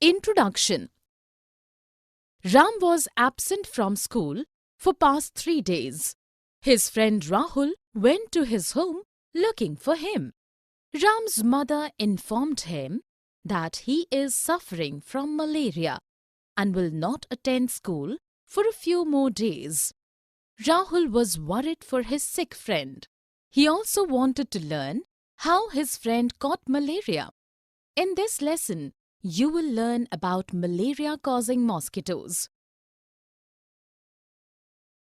Introduction. Ram was absent from school for past 3 days. His friend Rahul went to his home looking for him. Ram's mother informed him that he is suffering from malaria and will not attend school for a few more days. Rahul was worried for his sick friend. He also wanted to learn how his friend caught malaria. In this lesson, you will learn about malaria-causing mosquitoes.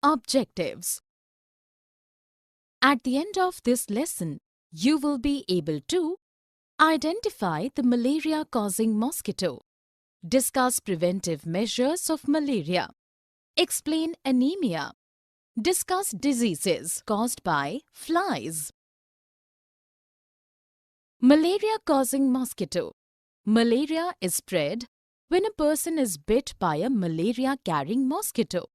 Objectives. At the end of this lesson, you will be able to identify the malaria-causing mosquito, discuss preventive measures of malaria, explain anemia, discuss diseases caused by flies. Malaria-causing mosquito. Malaria is spread when a person is bit by a malaria-carrying mosquito.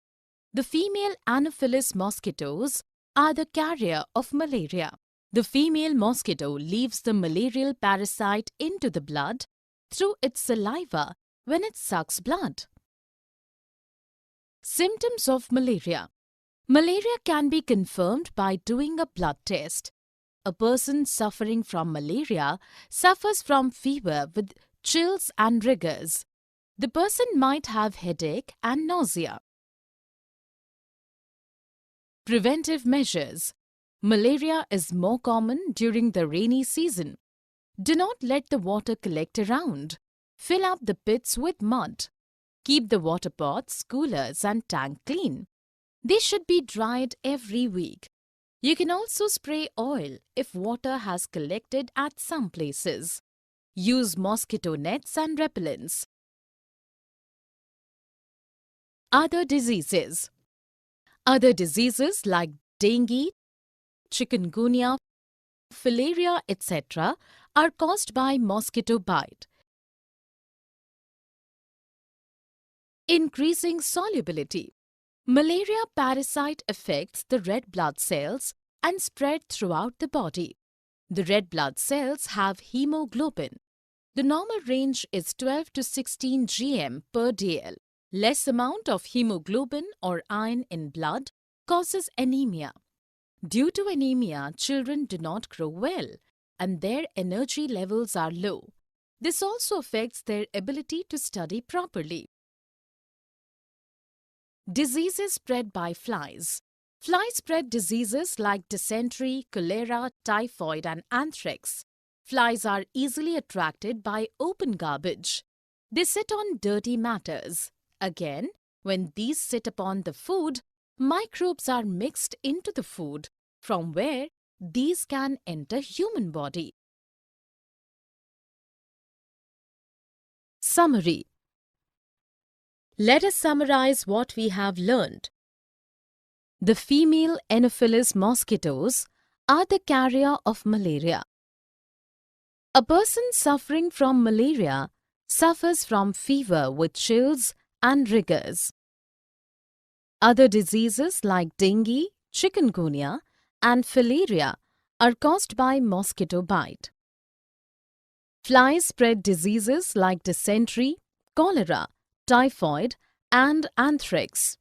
The female Anopheles mosquitoes are the carrier of malaria. The female mosquito leaves the malarial parasite into the blood through its saliva when it sucks blood. Symptoms of malaria. Malaria can be confirmed by doing a blood test. A person suffering from malaria suffers from fever with chills and rigors. The person might have headache and nausea. Preventive measures. Malaria is more common during the rainy season. Do not let the water collect around. Fill up the pits with mud. Keep the water pots, coolers and tank clean. They should be dried every week. You can also spray oil if water has collected at some places. Use mosquito nets and repellents. Other diseases. Other diseases like dengue, chikungunya, filaria, etc. are caused by mosquito bite. Increasing solubility. Malaria parasite affects the red blood cells and spread throughout the body. The red blood cells have hemoglobin. The normal range is 12 to 16 gm per dl. Less amount of hemoglobin or iron in blood causes anemia. Due to anemia, children do not grow well and their energy levels are low. This also affects their ability to study properly. Diseases spread by flies. Flies spread diseases like dysentery, cholera, typhoid and anthrax. Flies are easily attracted by open garbage. They sit on dirty matters. Again, when these sit upon the food, microbes are mixed into the food, from where these can enter human body. Summary. Let us summarize what we have learned. The female Anopheles mosquitoes are the carrier of malaria. A person suffering from malaria suffers from fever with chills and rigors. Other diseases like dengue, chikungunya and filaria are caused by mosquito bite. Flies spread diseases like dysentery, cholera, typhoid and anthrax.